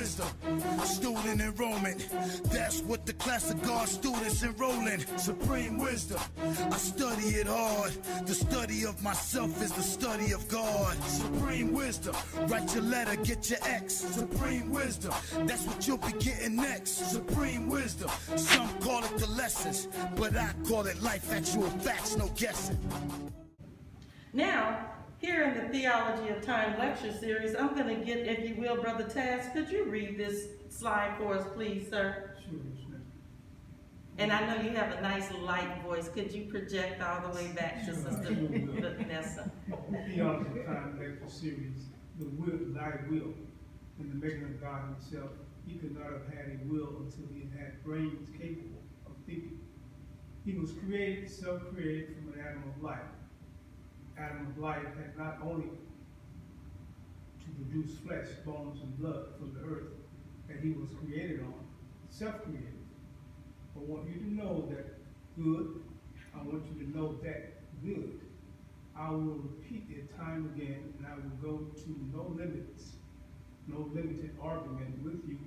wisdom, student enrollment. That's what the class of God students enrolling. Supreme wisdom, I study it hard. The study of myself is the study of God. Supreme wisdom, write your letter, get your X. Supreme wisdom, that's what you'll be getting next. Supreme wisdom, some call it the lessons, but I call it life, actual facts, no guessing. Now, here in the Theology of Time lecture series, I'm going to get, if you will, Brother Taz, could you read this slide for us, please, sir? Sure, sure. And I know you have a nice light voice. Could you project all the way back to Sister Vanessa? Theology of Time lecture series, the will, thy will, in the making of God himself. He could not have had a will until he had brains capable of thinking. He was created, self-created from an atom of life. Atom of life had not only to produce flesh, bones, and blood from the earth that he was created on, self-created. I want you to know that good. I want you to know that good. I will repeat it time again, and I will go to no limits, no limited argument with you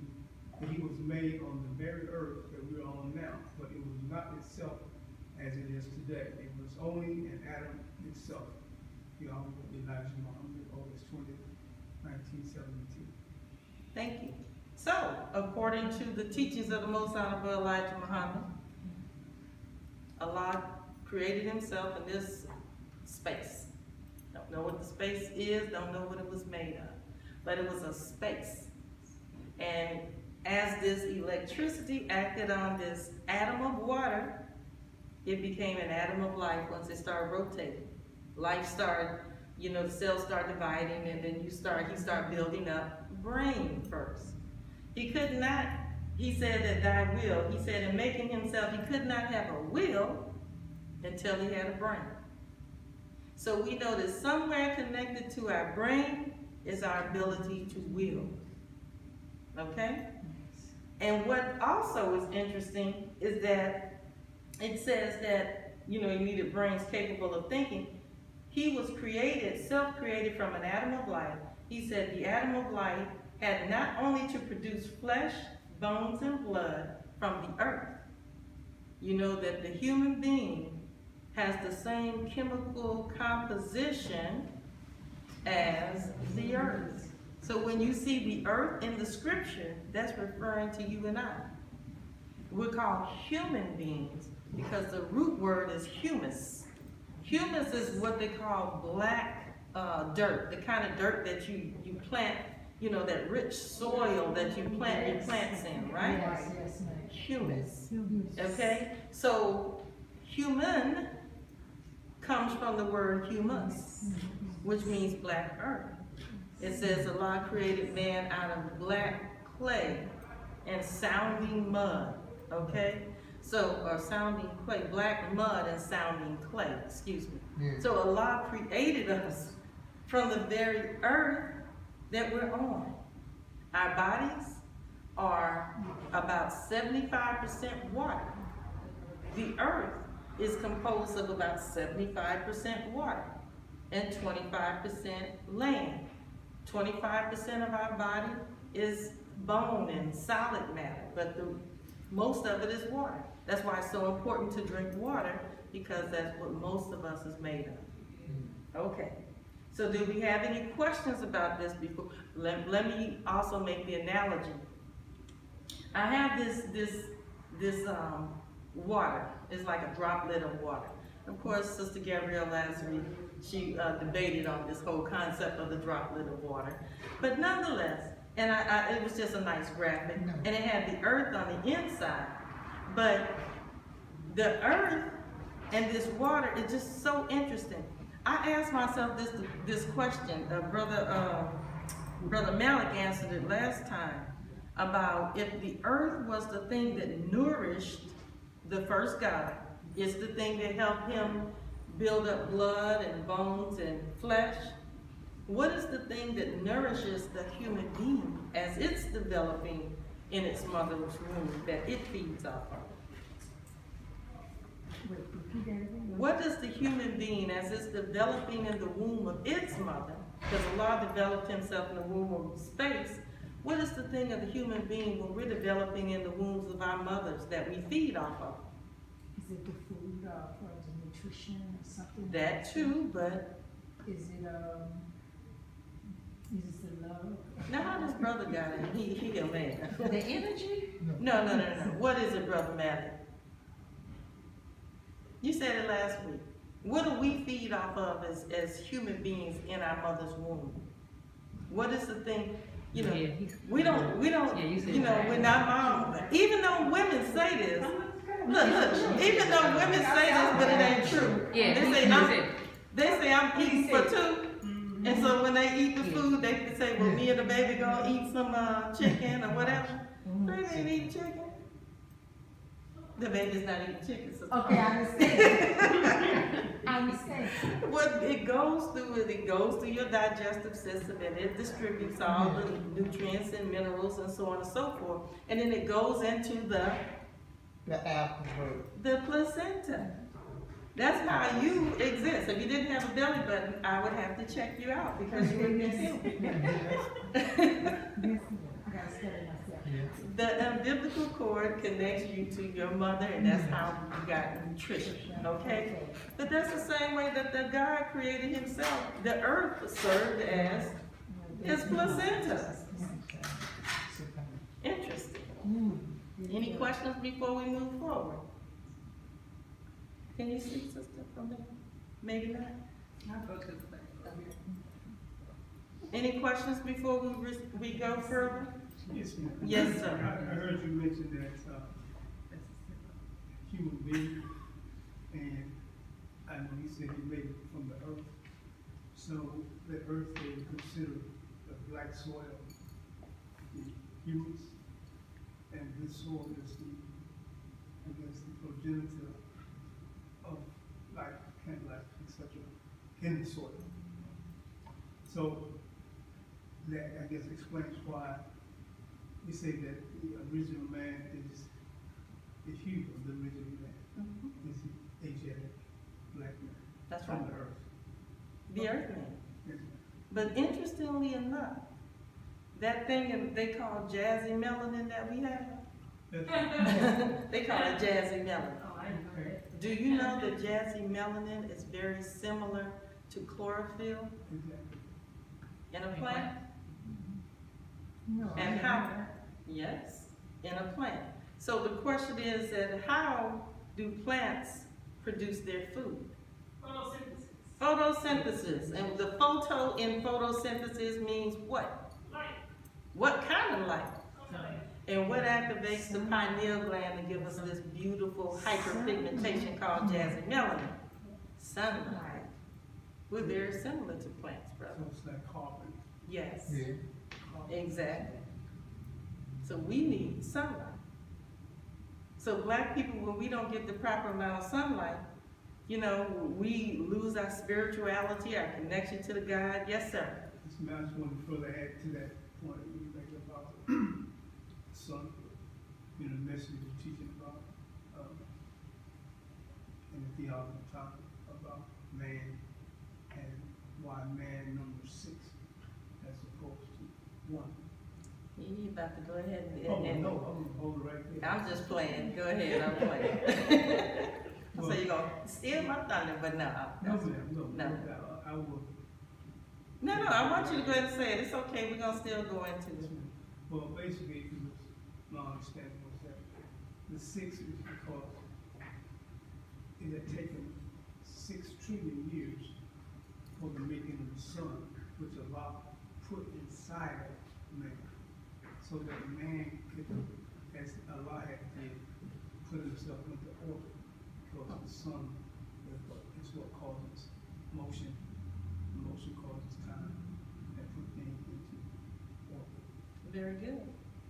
that he was made on the very earth that we're on now, but it was not itself as it is today. It was only an atom itself. The Honorable Elijah Muhammad, August 20th, 1972. Thank you. So, according to the teachings of the Most Honorable Elijah Muhammad, Allah created himself in this space. Don't know what the space is, don't know what it was made of, but it was a space. And as this electricity acted on this atom of water, it became an atom of life once it started rotating. Life started, the cells start dividing, and then he start building up brain first. He could not, he said that thy will, he said in making himself, he could not have a will until he had a brain. So we know that somewhere connected to our brain is our ability to will. Okay? And what also is interesting is that it says that, you needed brains capable of thinking. He was created, self-created from an atom of life. He said the atom of life had not only to produce flesh, bones, and blood from the earth. You know that the human being has the same chemical composition as the earth. So when you see the earth in the scripture, that's referring to you and I. We're called human beings because the root word is humus. Humus is what they call black dirt, the kind of dirt that you plant, that rich soil that you plant your plants in, right? Yes, Humus. Okay? So human comes from the word humus, which means black earth. It says Allah created man out of black clay and sounding mud. Okay? So, or sounding clay, black mud and sounding clay, excuse me. Yeah. So Allah created us from the very earth that we're on. Our bodies are about 75% water. The earth is composed of about 75% water and 25% land. 25% of our body is bone and solid matter, but most of it is water. That's why it's so important to drink water, because that's what most of us is made of. Okay. So do we have any questions about this before? Let me also make the analogy. I have this water. It's like a droplet of water. Of course, Sister Gabrielle last week, she debated on this whole concept of the droplet of water. But nonetheless, and it was just a nice graphic, and it had the earth on the inside. But the earth and this water is just so interesting. I asked myself this question. Brother Malik answered it last time about if the earth was the thing that nourished the first God, it's the thing that helped him build up blood and bones and flesh. What is the thing that nourishes the human being as it's developing in its mother's womb that it feeds off of? What does the human being, as it's developing in the womb of its mother, because Allah developed himself in the womb of space, what is the thing of the human being when we're developing in the wombs of our mothers that we feed off of? Is it the food, for the nutrition or something? That too, but Is it the love? now how this brother got it? He a man. The energy? No. What is it, Brother Matthew? You said it last week. What do we feed off of as human beings in our mother's womb? What is the thing, you know, we don't, you know, when our mom, even though women say this, look, even though women say this, but it ain't true. Yeah, They say I'm eating for two. And so when they eat the food, they can say, well, me and the baby gonna eat some chicken or whatever. Baby ain't eating chicken. The baby's not eating chicken. So. Okay, I understand. I understand. What it goes through your digestive system, and it distributes all the nutrients and minerals and so on and so forth. And then it goes into the placenta. That's how you exist. If you didn't have a belly button, I would have to check you out because you wouldn't be human. I gotta study myself. The umbilical cord connects you to your mother, and that's how you got nutrition, okay? But that's the same way that the God created himself. The earth served as his placenta. Interesting. Any questions before we move forward? Can you see, sister, from there? Maybe not? Any questions before we go further? Yes, ma'am. Yes, sir. I heard you mention that, human being, and I know you said you made it from the earth. So the earth they consider the black soil, the humus, and this soil is the progenitor of life, plant life, etc. in the soil. So that, I guess, explains why we say that the original man is the hue of the original man. Is the Asiatic black man. That's from right. the earth. The earth man. Yes, ma'am. But interestingly enough, that thing they call jazzy melanin that we have, they call it jazzy melanin. Okay. Do you know that jazzy melanin is very similar to chlorophyll Exactly. in a plant? No. And how? Yes, in a plant. So the question is that how do plants produce their food? Photosynthesis. And the photo in photosynthesis means what? Light. What kind of light? And what activates the pineal gland to give us this beautiful hyperpigmentation called jazzy melanin? Sunlight. We're very similar to plants, brother. So it's like carbon. Yes, Carbon. exactly. So we need sunlight. So black people, when we don't get the proper amount of sunlight, you know, we lose our spirituality, our connection to the God. Yes, sir. This man, I just want to further add to that point that you make about the sun, you know, the message you're teaching about, in the theology topic about man and why man number 6 as opposed to 1. You about to go ahead and. Oh, no, I'm gonna hold it right there. I'm just playing. Go ahead, I'm playing. So you're gonna steal my thunder, but no. No, ma'am, no, No. I will. No, I want you to go ahead and say it. It's okay, we're gonna still go into Yes, it. ma'am. Well, basically, it was, my understanding was that the 6 is because it had taken 6 trillion years for the making of the sun, which Allah put inside of man, so that man could, as Allah had did, put himself into orbit, because the sun is what causes motion, motion causes time, and put things into orbit. Very good,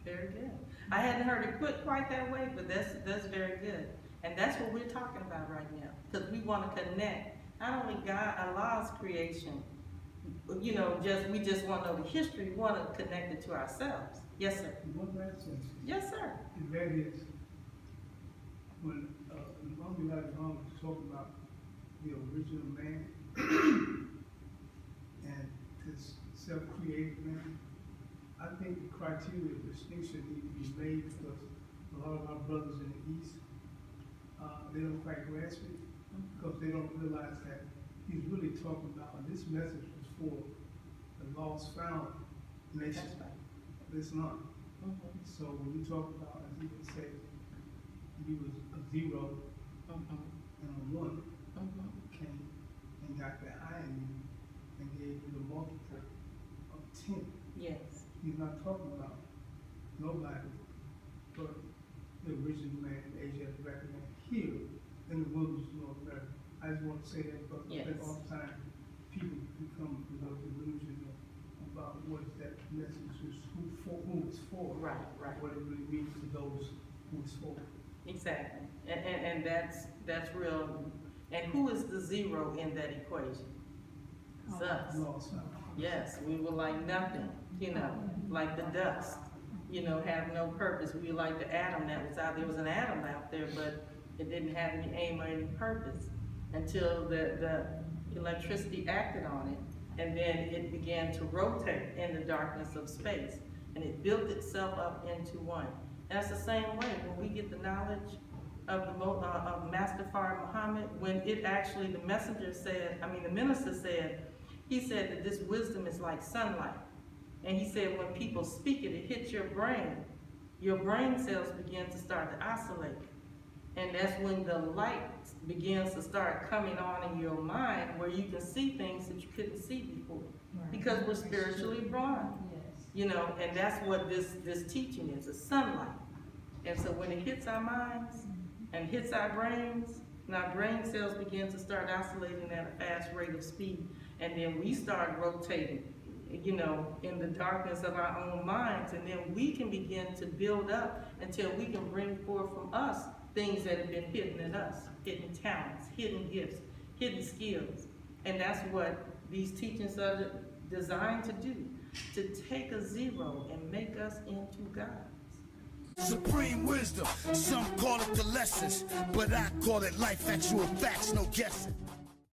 very good. I hadn't heard it put quite that way, but that's very good. And that's what we're talking about right now, because we want to connect, not only God, Allah's creation, you know, we just want to know the history, we want to connect it to ourselves. Yes, sir. One last thing, Yes, sir. and that is, when, Imam was talking about the original man and this self-created man, I think the criteria of distinction need to be made because a lot of our brothers in the East, they don't quite grasp it because they don't realize that he's really talking about, and this message was for the lost found nation. That's right. But it's not. Mhm. So when you talk about, as he would say, you was a 0 Mhm. and a 1 Mhm. came and got behind you and gave you the multiple of 10. Yes. He's not talking about nobody but the original man, Asiatic record man, here in the wilderness of North America. I just want to say that because I think Yes. oftentimes people become delusional about what that message is, who it's for. Right, right. What it really means to those who it's for. Exactly. And that's real. And who is the 0 in that equation? It's us. Lost found. Yes, we were like nothing, like the dust, have no purpose. We were like the atom that was out there. There was an atom out there, but it didn't have any aim or any purpose until the electricity acted on it, and then it began to rotate in the darkness of space, and it built itself up into one. And that's the same way when we get the knowledge of of Master Fard Muhammad, when it actually, the minister said, he said that this wisdom is like sunlight. And he said when people speak it, it hits your brain cells begin to start to oscillate. And that's when the light begins to start coming on in your mind where you can see things that you couldn't see before. Right. Because we're spiritually blind. Yes. And that's what this teaching is, a sunlight. And so when it hits our minds and hits our brains, and our brain cells begin to start oscillating at a fast rate of speed, and then we start rotating, in the darkness of our own minds, and then we can begin to build up until we can bring forth from us things that have been hidden in us, hidden talents, hidden gifts, hidden skills. And that's what these teachings are designed to do, to take a 0 and make us into gods. Supreme wisdom, some call it the lessons, but I call it life, actual facts, no guessing.